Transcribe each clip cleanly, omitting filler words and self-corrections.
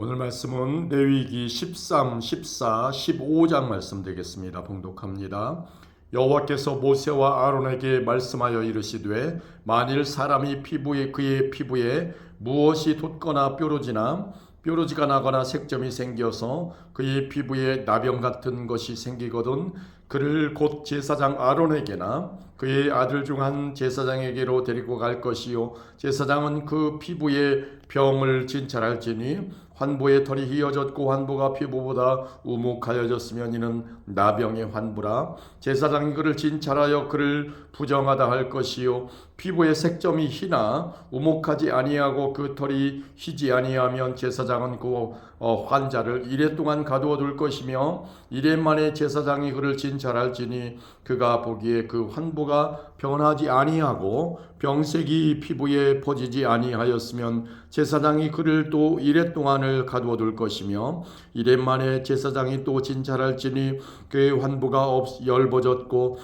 오늘 말씀은 레위기 13, 14, 15장 말씀 되겠습니다. 봉독합니다. 여호와께서 모세와 아론에게 말씀하여 이르시되 만일 사람이 그의 피부에 무엇이 돋거나 뾰루지가 나거나 색점이 생겨서 그의 피부에 나병 같은 것이 생기거든 그를 곧 제사장 아론에게나 그의 아들 중 한 제사장에게로 데리고 갈 것이요 제사장은 그 피부에 병을 진찰할지니 환부의 털이 휘어졌고 환부가 피부보다 우묵하여졌으면 이는 나병의 환부라. 제사장이 그를 진찰하여 그를 부정하다 할 것이요 피부의 색점이 희나 우묵하지 아니하고 그 털이 휘지 아니하면 제사장은 그 환자를 이레 동안 가두어 둘 것이며 이레 만에 제사장이 그를 진찰할지니 그가 보기에 그 환부가 변하지 아니하고 병색이 피부에 퍼지지 아니하였으면 제사장이 그를 또 이레 동안을 가두어 둘 것이며 이레 만에 제사장이 또 진찰할지니 그의 환부가 엷어졌고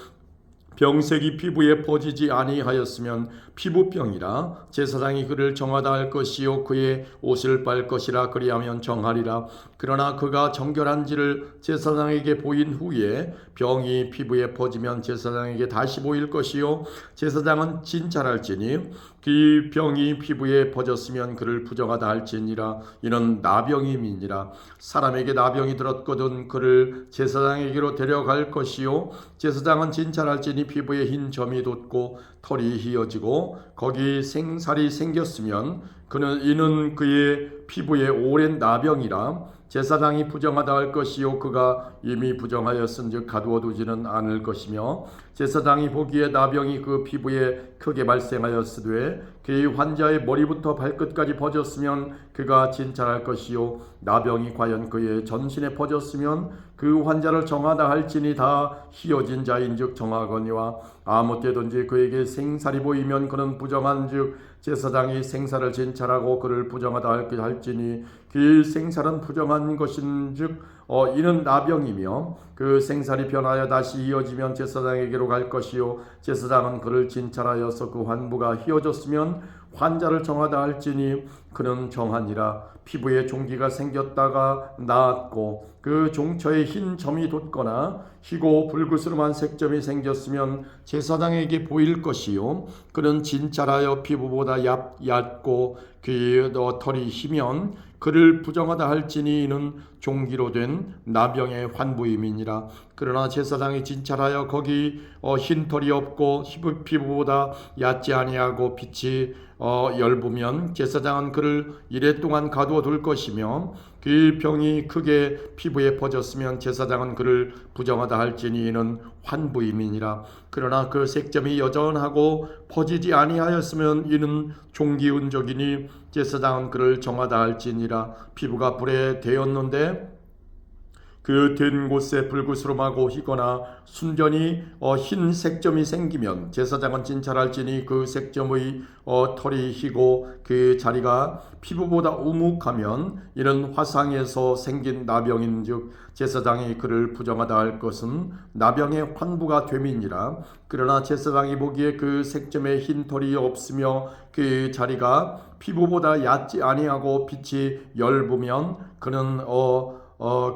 병색이 피부에 퍼지지 아니하였으면 피부병이라. 제사장이 그를 정하다 할 것이요 그의 옷을 빨 것이라. 그리하면 정하리라. 그러나 그가 정결한지를 제사장에게 보인 후에 병이 피부에 퍼지면 제사장에게 다시 보일 것이요 제사장은 진찰할지니 그 병이 피부에 퍼졌으면 그를 부정하다 할지니라. 이는 나병임이니라. 사람에게 나병이 들었거든 그를 제사장에게로 데려갈 것이요 제사장은 진찰할지니 피부에 흰 점이 돋고 털이 휘어지고 거기 생살이 생겼으면 이는 그의 피부에 오랜 나병이라. 제사장이 부정하다 할 것이요 그가 이미 부정하였은즉 가두어 두지는 않을 것이며 제사장이 보기에 나병이 그 피부에 크게 발생하였으되 그의 환자의 머리부터 발끝까지 퍼졌으면 그가 진찰할 것이요 나병이 과연 그의 전신에 퍼졌으면 그 환자를 정하다 할지니 다 휘어진 자인즉 정하거니와 아무 때든지 그에게 생살이 보이면 그는 부정한즉 제사장이 생살을 진찰하고 그를 부정하다 할지니 그 생살은 부정한 것인즉 이는 나병이며 그 생살이 변하여 다시 휘어지면 제사장에게로 갈 것이요 제사장은 그를 진찰하여서 그 환부가 휘어졌으면 환자를 정하다 할지니 그는 정하니라. 피부에 종기가 생겼다가 나았고 그 종처에 흰 점이 돋거나 희고 불그스름한 색점이 생겼으면 제사장에게 보일 것이요 그는 진찰하여 피부보다 얕고 그 털이 희면 그를 부정하다 할지니 이는 종기로 된 나병의 환부임이니라. 그러나 제사장이 진찰하여 거기 흰 털이 없고 피부보다 얕지 아니하고 빛이 엷으면 제사장은 그를 이레 동안 가두어 둘 것이며 그 병이 크게 피부에 퍼졌으면 제사장은 그를 부정하다 할지니 이는 환부임이니라. 그러나 그 색점이 여전하고 퍼지지 아니하였으면 이는 종기운적이니 제사장은 그를 정하다 할지니라. 피부가 불에 데었는데 그 된 곳에 불그스름하고 희거나 순전히 흰 색점이 생기면 제사장은 진찰할지니 그 색점의 털이 희고 그 자리가 피부보다 우묵하면 이는 화상에서 생긴 나병인즉 제사장이 그를 부정하다 할 것은 나병의 환부가 됨이니라. 그러나 제사장이 보기에 그 색점에 흰 털이 없으며 그 자리가 피부보다 얕지 아니하고 빛이 엷으면 그는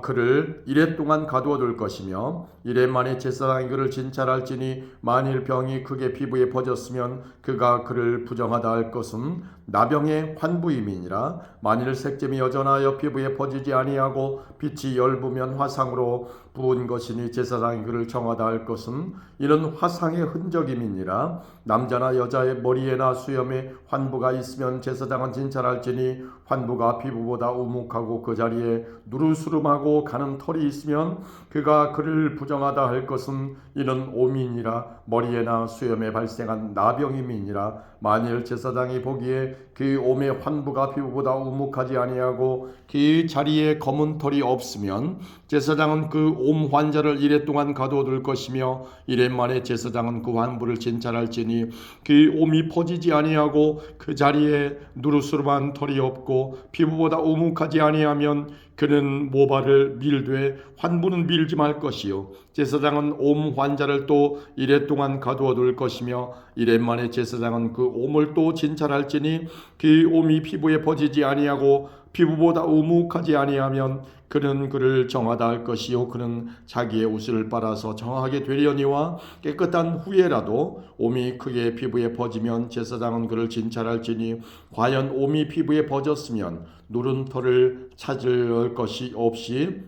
그를 이레 동안 가두어 둘 것이며 이레 만에 제사장이 그를 진찰할지니 만일 병이 크게 피부에 퍼졌으면 그가 그를 부정하다 할 것은 나병의 환부임이니라. 만일 색점이 여전하여 피부에 퍼지지 아니하고 빛이 엷으면 화상으로 부은 것이니 제사장이 그를 정하다 할 것은 이는 화상의 흔적임이니라. 남자나 여자의 머리에나 수염에 환부가 있으면 제사장은 진찰할지니 환부가 피부보다 우묵하고 그 자리에 누르스름하고 가는 털이 있으면 그가 그를 부정하다 할 것은 이는 오민이라. 머리에나 수염에 발생한 나병임이니라. 만일 제사장이 보기에 그 옴의 환부가 피부보다 우묵하지 아니하고 그 자리에 검은 털이 없으면 제사장은 그 옴 환자를 이레 동안 가두어 둘 것이며 이레 만에 제사장은 그 환부를 진찰할지니 그 옴이 퍼지지 아니하고 그 자리에 누르스름한 털이 없고 피부보다 우묵하지 아니하면 그는 모발을 밀되 환부는 밀지 말 것이요 제사장은 옴 환자를 또 이레 동안 가두어 둘 것이며 이레 만에 제사장은 그 옴을 또 진찰할지니 그 옴이 피부에 퍼지지 아니하고 피부보다 우묵하지 아니하면 그는 그를 정하다 할 것이요 그는 자기의 옷을 빨아서 정하게 되려니와 깨끗한 후에라도 옴이 크게 피부에 퍼지면 제사장은 그를 진찰할지니 과연 옴이 피부에 퍼졌으면 누른 털을 찾을 것이 없이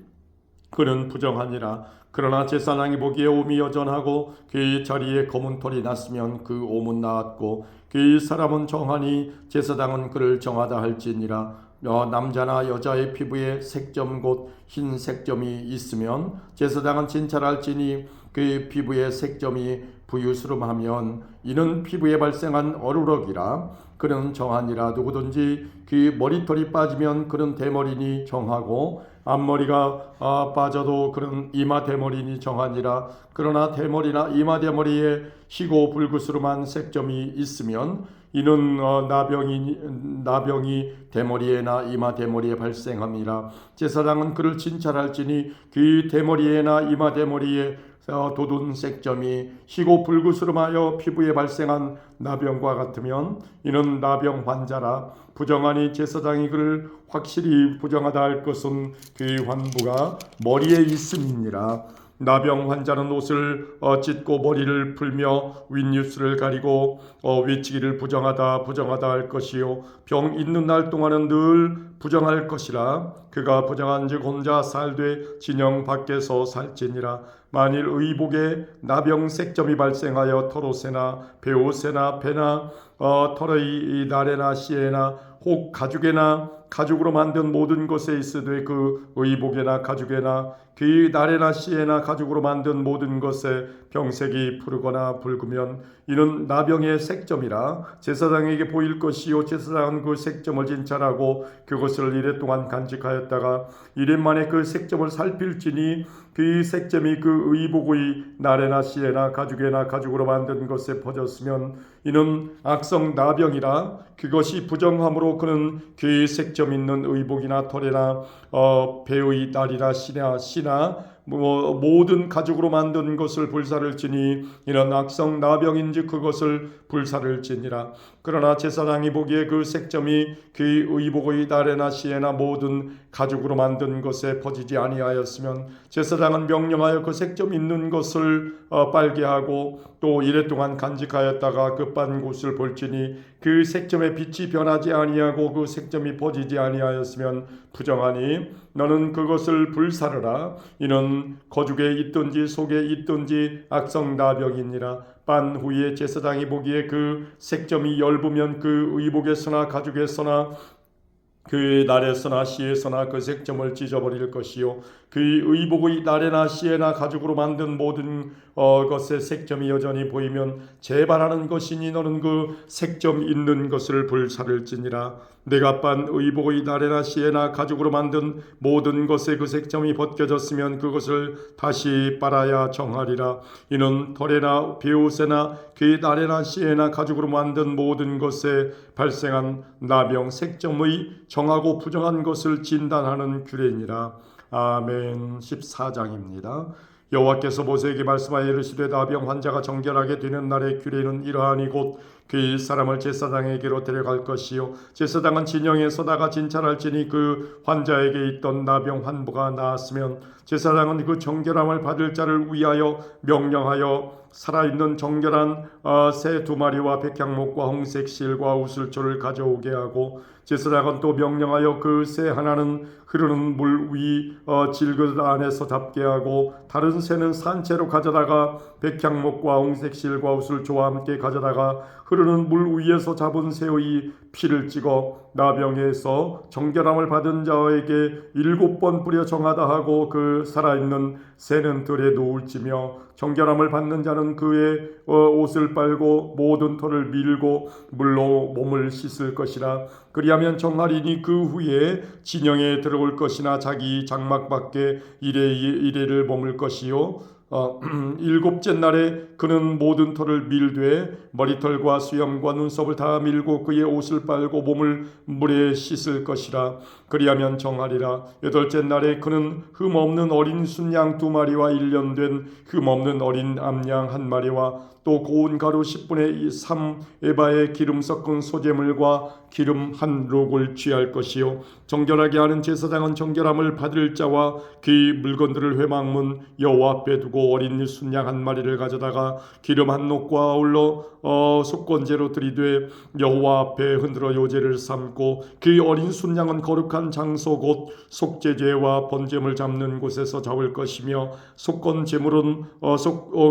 그는 부정하니라. 그러나 제사장이 보기에 옴이 여전하고 그의 자리에 검은 털이 났으면 그 옴은 나았고 그의 사람은 정하니 제사장은 그를 정하다 할지니라. 남자나 여자의 피부에 색점 곧 흰 색점이 있으면 제사장은 진찰할지니 그의 피부에 색점이 부유스름하면 이는 피부에 발생한 어루럭이라. 그는 정하니라. 누구든지 그의 머리털이 빠지면 그는 대머리니 정하고 앞머리가 빠져도 그는 이마 대머리니 정하니라. 그러나 대머리나 이마 대머리에 희고 불구스름한 색점이 있으면 이는 나병이 대머리에나 이마 대머리에 발생함이라. 제사장은 그를 진찰할지니 그의 대머리에나 이마 대머리에 돋은 색점이 희고 불구스름하여 피부에 발생한 나병과 같으면 이는 나병 환자라. 부정하니 제사장이 그를 확실히 부정하다 할 것은 그의 환부가 머리에 있음이니라. 나병 환자는 옷을 찢고 머리를 풀며 윗뉴스를 가리고 외치기를 부정하다 할 것이요 병 있는 날 동안은 늘 부정할 것이라. 그가 부정한즉 혼자 살되 진영 밖에서 살지니라. 만일 의복에 나병 색점이 발생하여 털옷에나 베옷에나 배나 털의 나래나 씨에나 혹 가죽에나 가죽으로 만든 모든 것에 있으되 그 의복에나 가죽에나 그의 나래나 씨에나 가죽으로 만든 모든 것에 병색이 푸르거나 붉으면 이는 나병의 색점이라. 제사장에게 보일 것이요 제사장은 그 색점을 진찰하고 그것을 이래 동안 간직하였다가 이래 만에 그 색점을 살필지니 그 색점이 그 의복의 나래나 씨에나 가죽에나 가죽으로 만든 것에 퍼졌으면 이는 악성 나병이라. 그것이 부정함으로 그는 그의 색점 있는 의복이나 털이나 배의 날이나 씨나 모든 가죽으로 만든 것을 불사를 지니 이런 악성 나병인즉 그것을 불사를 지니라. 그러나 제사장이 보기에 그 색점이 그의 의복의 나래나 씨에나 모든 가죽으로 만든 것에 퍼지지 아니하였으면 제사장은 명령하여 그 색점 있는 것을 빨게 하고 또 이래 동안 간직하였다가 그 빤 곳을 볼지니 그 색점의 빛이 변하지 아니하고 그 색점이 퍼지지 아니하였으면 부정하니 너는 그것을 불사르라. 이는 거죽에 있든지 속에 있든지 악성 나병이니라. 빤 후에 제사장이 보기에 그 색점이 엷으면 그 의복에서나 가죽에서나 그의 날에서나 씨에서나 그 색점을 찢어버릴 것이요 그의 의복의 날에나 씨에나 가죽으로 만든 모든 것의 색점이 여전히 보이면 재발하는 것이니 너는 그 색점 있는 것을 불사를지니라. 내가 빤 의복의 날에나 씨에나 가죽으로 만든 모든 것에 그 색점이 벗겨졌으면 그것을 다시 빨아야 정하리라. 이는 털에나 베옷에나 그의 날에나 씨에나 가죽으로 만든 모든 것에 발생한 나병 색점의 정하고 부정한 것을 진단하는 규례니라. 아멘. 14장입니다. 여호와께서 모세에게 말씀하여 이르시되 나병 환자가 정결하게 되는 날의 규례는 이러하니 곧 그 사람을 제사장에게로 데려갈 것이요 제사장은 진영에 서다가 진찰할지니 그 환자에게 있던 나병 환부가 나았으면 제사장은 그 정결함을 받을 자를 위하여 명령하여 살아있는 정결한 새 2마리와 백향목과 홍색 실과 우슬초를 가져오게 하고 제사장은 또 명령하여 그 새 하나는 흐르는 물 위 질그릇 안에서 잡게 하고 다른 새는 산채로 가져다가 백향목과 홍색 실과 우슬초와 함께 가져다가 흐르는 물 위에서 잡은 새의 피를 찍어 나병에서 정결함을 받은 자에게 7번 뿌려 정하다 하고 그 살아있는 새는 들에 누울지며 정결함을 받는 자는 그의 옷을 빨고 모든 털을 밀고 물로 몸을 씻을 것이라. 그리하면 정하리니 그 후에 진영에 들어올 것이나 자기 장막 밖에 이래를 머물 것이요 7째 날에 그는 모든 털을 밀되 머리털과 수염과 눈썹을 다 밀고 그의 옷을 빨고 몸을 물에 씻을 것이라. 그리하면 정하리라. 8째 날에 그는 흠없는 어린 순양 2마리와 1년 된 흠없는 어린 암양 1마리와 또 고운 가루 10분의 3 에바의 기름 섞은 소재물과 기름 한 록을 취할 것이요 정결하게 하는 제사장은 정결함을 받을 자와 그 물건들을 회막문 여호와 앞에 두고 어린 순양 한 마리를 가져다가 기름 한 록과 아울러 속건제로 드리되 여호와 앞에 흔들어 요제를 삼고 그 어린 순양은 거룩한 장소 곧 속죄제와 번제물 잡는 곳에서 잡을 것이며 속건 제물은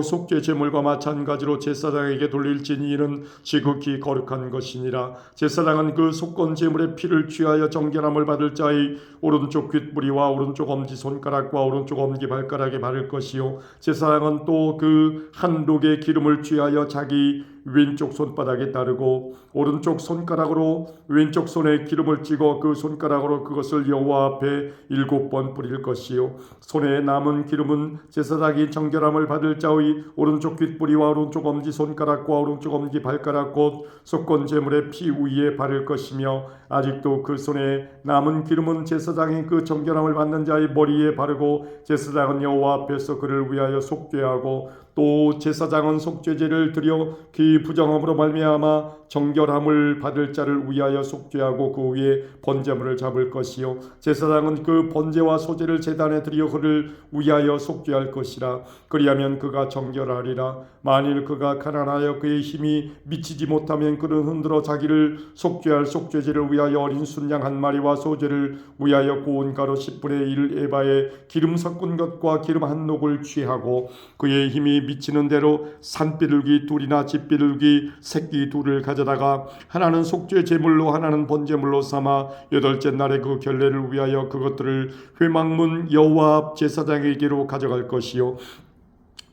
속죄 제물과 마찬가지로 제사장에게 돌릴지니 이는 지극히 거룩한 것이니라. 제사장은 그 속건 제물의 피를 취하여 정결함을 받을 자의 오른쪽 귓부리와 오른쪽 엄지 손가락과 오른쪽 엄지 발가락에 바를 것이요 제사장은 또 그 한 록의 기름을 취하여 자기 왼쪽 손바닥에 따르고 오른쪽 손가락으로 왼쪽 손에 기름을 찍어 그 손가락으로 그것을 여호와 앞에 7번 뿌릴 것이요 손에 남은 기름은 제사장이 정결함을 받을 자의 오른쪽 귓부리와 오른쪽 엄지 손가락과 오른쪽 엄지 발가락 곧 속건 제물의 피 위에 바를 것이며 아직도 그 손에 남은 기름은 제사장이 그 정결함을 받는 자의 머리에 바르고 제사장은 여호와 앞에서 그를 위하여 속죄하고 또 제사장은 속죄제를 드려 그 부정함으로 말미암아 정결함을 받을 자를 위하여 속죄하고 그 위에 번제물을 잡을 것이요 제사장은 그 번제와 소제를 제단에 드려 그를 위하여 속죄할 것이라. 그리하면 그가 정결하리라. 만일 그가 가난하여 그의 힘이 미치지 못하면 그는 흔들어 자기를 속죄할 속죄제를 위하여 어린 순양 한 마리와 소제를 위하여 고운 가루 10분의 1 에바에 기름 섞은 것과 기름 한 록을 취하고 그의 힘이 미치는 대로 산비둘기 둘이나 집비둘기 새끼 둘을 가져다가 하나는 속죄 제물로 하나는 번제물로 삼아 8째 날에 그 결례를 위하여 그것들을 회막문 여호와 앞 제사장에게로 가져갈 것이요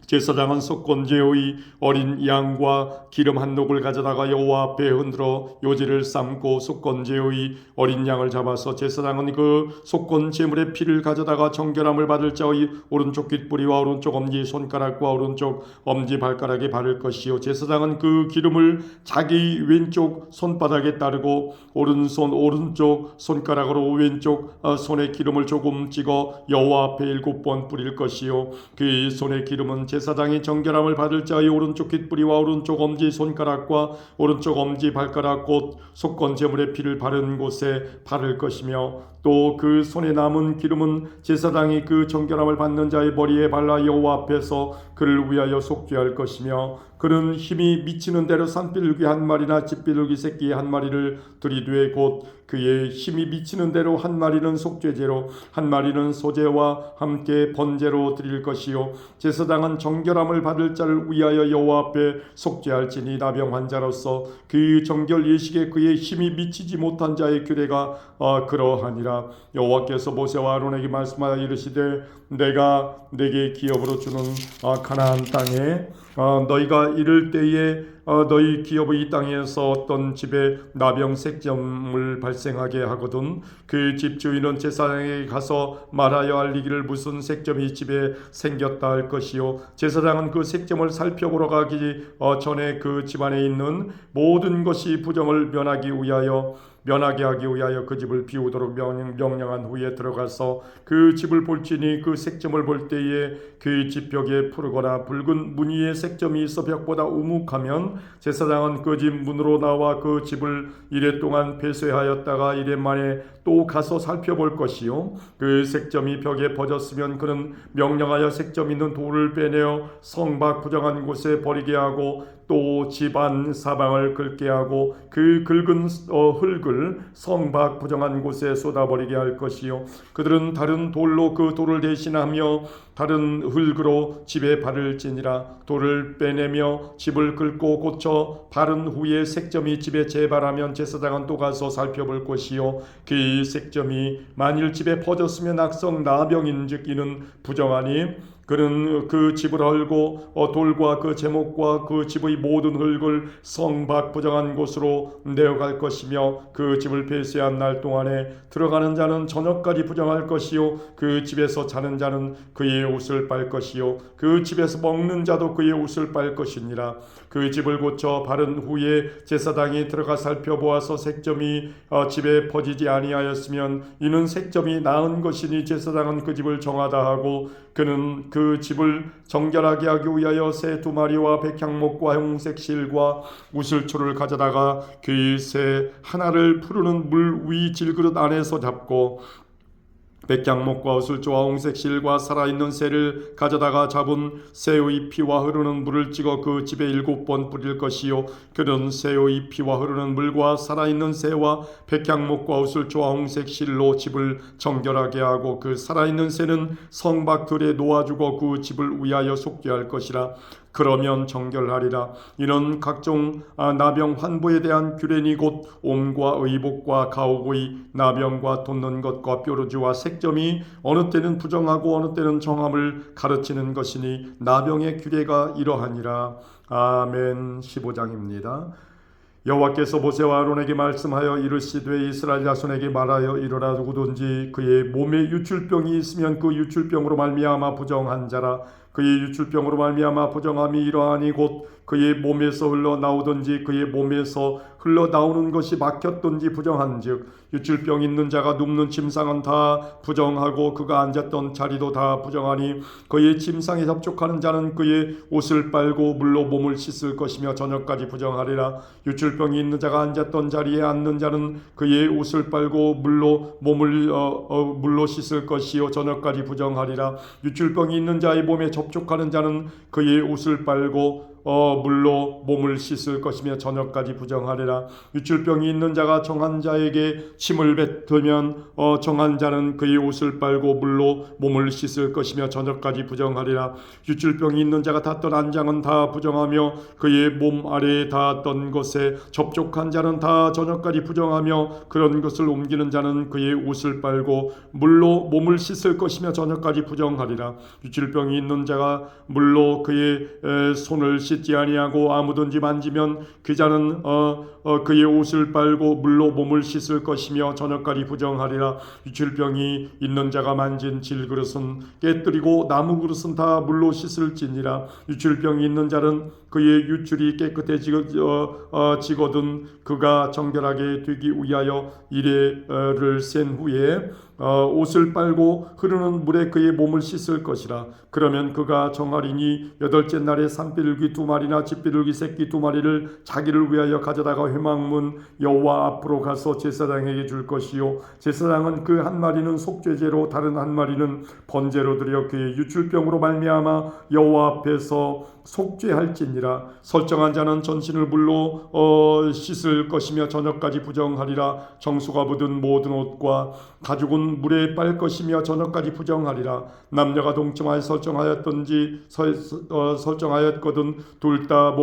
제사장은 속건제의 어린 양과 기름 한 록을 가져다가 여호와 앞에 흔들어 요제를 삶고 속건제의 어린 양을 잡아서 제사장은 그 속건 제물의 피를 가져다가 정결함을 받을 자의 오른쪽 귓부리와 오른쪽 엄지 손가락과 오른쪽 엄지 발가락에 바를 것이요 제사장은 그 기름을 자기 왼쪽 손바닥에 따르고 오른손 오른쪽 손가락으로 왼쪽 손에 기름을 조금 찍어 여호와 앞에 7번 뿌릴 것이요 그 손의 기름은 제사장이 정결함을 받을 자의 오른쪽 귓부리와 오른쪽 엄지 손가락과 오른쪽 엄지 발가락 곧 속건 제물의 피를 바른 곳에 바를 것이며 또 그 손에 남은 기름은 제사장이 그 정결함을 받는 자의 머리에 발라 여호와 앞에서 그를 위하여 속죄할 것이며 그는 힘이 미치는 대로 산비둘기 한 마리나 집비둘기 새끼 한 마리를 들이되 곧 그의 힘이 미치는 대로 한 마리는 속죄제로 한 마리는 소제와 함께 번제로 드릴 것이요 제사장은 정결함을 받을 자를 위하여 여호와 앞에 속죄할지니 나병 환자로서 그 정결 예식에 그의 힘이 미치지 못한 자의 규례가 그러하니라. 여호와께서 모세와 아론에게 말씀하여 이르시되 내가 내게 기업으로 주는 가나안 땅에 너희가 이를 때에 너희 기업의 이 땅에서 어떤 집에 나병 색점을 발생하게 하거든 그 집 주인은 제사장에게 가서 말하여 알리기를 무슨 색점이 집에 생겼다 할 것이요 제사장은 그 색점을 살펴보러 가기 전에 그 집안에 있는 모든 것이 부정을 면하게 하기 위하여 그 집을 비우도록 명령한 후에 들어가서 그 집을 볼지니 그 색점을 볼 때에 그 집 벽에 푸르거나 붉은 무늬의 색점이 있어 벽보다 우묵하면 제사장은 그 집 문으로 나와 그 집을 이래 동안 폐쇄하였다가 이래 만에 또 가서 살펴볼 것이요 그 색점이 벽에 퍼졌으면 그는 명령하여 색점 있는 돌을 빼내어 성 밖 부정한 곳에 버리게 하고 또 집안 사방을 긁게 하고 그 긁은 흙을 성 밖 부정한 곳에 쏟아버리게 할 것이요 그들은 다른 돌로 그 돌을 대신하며 다른 흙으로 집에 바를지니라. 돌을 빼내며 집을 긁고 고쳐 바른 후에 색점이 집에 재발하면 제사장은 또 가서 살펴볼 것이요 그 색점이 만일 집에 퍼졌으면 악성 나병인즉 이는 부정하니 그는 그 집을 헐고 돌과 그 제목과 그 집의 모든 흙을 성 밖 부정한 곳으로 내어갈 것이며 그 집을 폐쇄한 날 동안에 들어가는 자는 저녁까지 부정할 것이요 그 집에서 자는 자는 그의 옷을 빨 것이요 그 집에서 먹는 자도 그의 옷을 빨 것이니라. 그 집을 고쳐 바른 후에 제사장이 들어가 살펴보아서 색점이 집에 퍼지지 아니하였으면 이는 색점이 나은 것이니 제사장은 그 집을 정하다 하고 그는 그 집을 정결하게 하기 위하여 새 2마리와 백향목과 홍색 실과 우슬초를 가져다가 그 새 하나를 푸르는 물 위 질그릇 안에서 잡고 백향목과 우슬초와 홍색 실과 살아있는 새를 가져다가 잡은 새의 피와 흐르는 물을 찍어 그 집에 7번 뿌릴 것이요 그는 새의 피와 흐르는 물과 살아있는 새와 백향목과 우슬초와 홍색 실로 집을 정결하게 하고 그 살아있는 새는 성 밖들에 놓아주고 그 집을 위하여 속죄할 것이라. 그러면 정결하리라. 이는 각종 나병 환부에 대한 규례니 곧 옴과 의복과 가오고이 나병과 돋는 것과 뾰루지와 색점이 어느 때는 부정하고 어느 때는 정함을 가르치는 것이니 나병의 규례가 이러하니라. 아멘. 15장입니다. 여호와께서 모세와 아론에게 말씀하여 이르시되 이스라엘 자손에게 말하여 이르라. 누구든지 그의 몸에 유출병이 있으면 그 유출병으로 말미암아 부정한 자라. 그의 유출병으로 말미암아 부정함이 이러하니 곧 그의 몸에서 흘러나오든지 그의 몸에서 흘러나오는 것이 막혔든지 부정한즉 유출병 있는 자가 눕는 침상은 다 부정하고 그가 앉았던 자리도 다 부정하니 그의 침상에 접촉하는 자는 그의 옷을 빨고 물로 몸을 씻을 것이며 저녁까지 부정하리라. 유출병이 있는 자가 앉았던 자리에 앉는 자는 그의 옷을 빨고 물로 몸을 물로 씻을 것이요 저녁까지 부정하리라. 유출병이 있는 자의 몸에 접촉하는 자는 그의 옷을 빨고 물로 몸을 씻을 것이며 저녁까지 부정하리라. 유출병이 있는 자가 정한 자에게 침을 뱉으면 정한 자는 그의 옷을 빨고 물로 몸을 씻을 것이며 저녁까지 부정하리라. 유출병이 있는 자가 닿던 안장은 다 부정하며 그의 몸 아래에 닿았던 것에 접촉한 자는 다 저녁까지 부정하며 그런 것을 옮기는 자는 그의 옷을 빨고 물로 몸을 씻을 것이며 저녁까지 부정하리라. 유출병이 있는 자가 물로 그의 손을 씻지 아니하고 아무든지 만지면 그 자는 그의 옷을 빨고 물로 몸을 씻을 것이며 저녁까지 부정하리라. 유출병이 있는 자가 만진 질그릇은 깨뜨리고 나무 그릇은 다 물로 씻을지니라. 유출병이 있는 자는 그의 유출이 깨끗해지거든 그가 정결하게 되기 위하여 이래를 센 후에 옷을 빨고 흐르는 물에 그의 몸을 씻을 것이라. 그러면 그가 정하리니 8째 날에 산비둘기 2마리나 집비둘기 새끼 2마리를 자기를 위하여 가져다가 회막문 여호와 앞으로 가서 제사장에게 줄 것이요 제사장은 그 한 마리는 속죄제로 다른 한 마리는 번제로 드려 그의 유출병으로 말미암아 여호와 앞에서 속죄할지니라. 설정한 자는 전신을 물로 씻을 것이며 저녁까지 부정하리라. 정수가 묻은 모든 옷과 가죽은 물에 빨 것이며 저녁까지 부정하리라. 남녀가 동침하여 설정하였거든 둘 다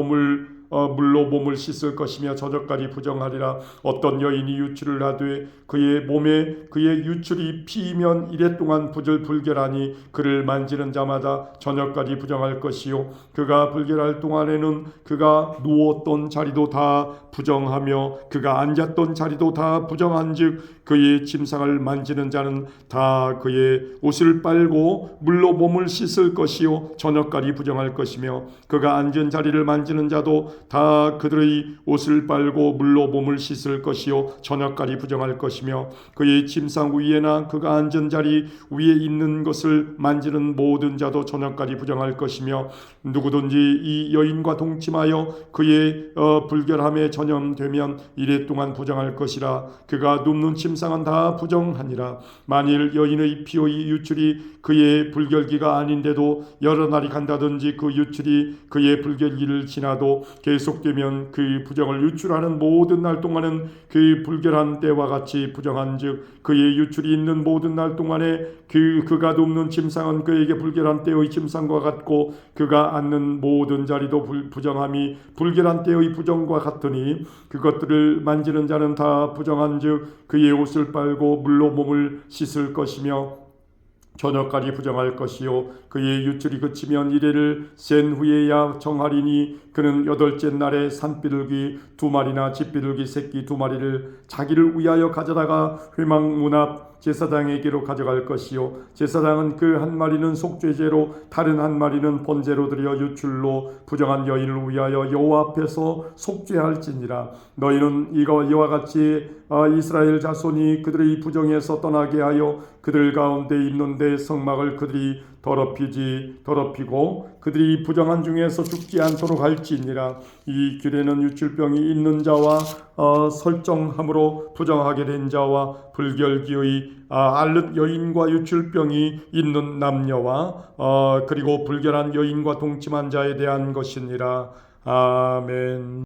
물로 몸을 씻을 것이며 저녁까지 부정하리라. 어떤 여인이 유출을 하되 그의 몸에 그의 유출이 피이면 이래 동안 불결하니 그를 만지는 자마다 저녁까지 부정할 것이요 그가 불결할 동안에는 그가 누웠던 자리도 다 부정하며 그가 앉았던 자리도 다 부정한즉 그의 침상을 만지는 자는 다 그의 옷을 빨고 물로 몸을 씻을 것이요 저녁까지 부정할 것이며 그가 앉은 자리를 만지는 자도 다 그들의 옷을 빨고 물로 몸을 씻을 것이요 저녁까지 부정할 것이며 그의 침상 위에나 그가 앉은 자리 위에 있는 것을 만지는 모든 자도 저녁까지 부정할 것이며 누구든지 이 여인과 동침하여 그의 불결함에 전염되면 이래 동안 부정할 것이라. 그가 눕는 침상은 다 부정하니라. 만일 여인의 피의 유출이 그의 불결기가 아닌데도 여러 날이 간다든지 그 유출이 그의 불결기를 지나도 계속되면 그 부정을 유출하는 모든 날 동안은 그 불결한 때와 같이 부정한즉 그의 유출이 있는 모든 날 동안에 그가 눕는 침상은 그에게 불결한 때의 침상과 같고 그가 앉는 모든 자리도 부정함이 불결한 때의 부정과 같으니 그것들을 만지는 자는 다 부정한즉 그의 옷을 빨고 물로 몸을 씻을 것이며 저녁까지 부정할 것이요 그의 유출이 그치면 이래를 센 후에야 정하리니 그는 8째 날에 산비둘기 2마리나 집비둘기 새끼 2마리를 자기를 위하여 가져다가 회막문 앞 제사장에게로 가져갈 것이요 제사장은 그 한 마리는 속죄제로 다른 한 마리는 번제로 드려 유출로 부정한 여인을 위하여 여호와 앞에서 속죄할지니라. 너희는 이와 같이 이스라엘 자손이 그들의 부정에서 떠나게 하여 그들 가운데 있는데 성막을 그들이 더럽히고 그들이 부정한 중에서 죽지 않도록 할지니라. 이 규례는 유출병이 있는 자와 설정함으로 부정하게 된 자와 불결기의 앓는 여인과 유출병이 있는 남녀와 그리고 불결한 여인과 동침한 자에 대한 것이니라. 아멘.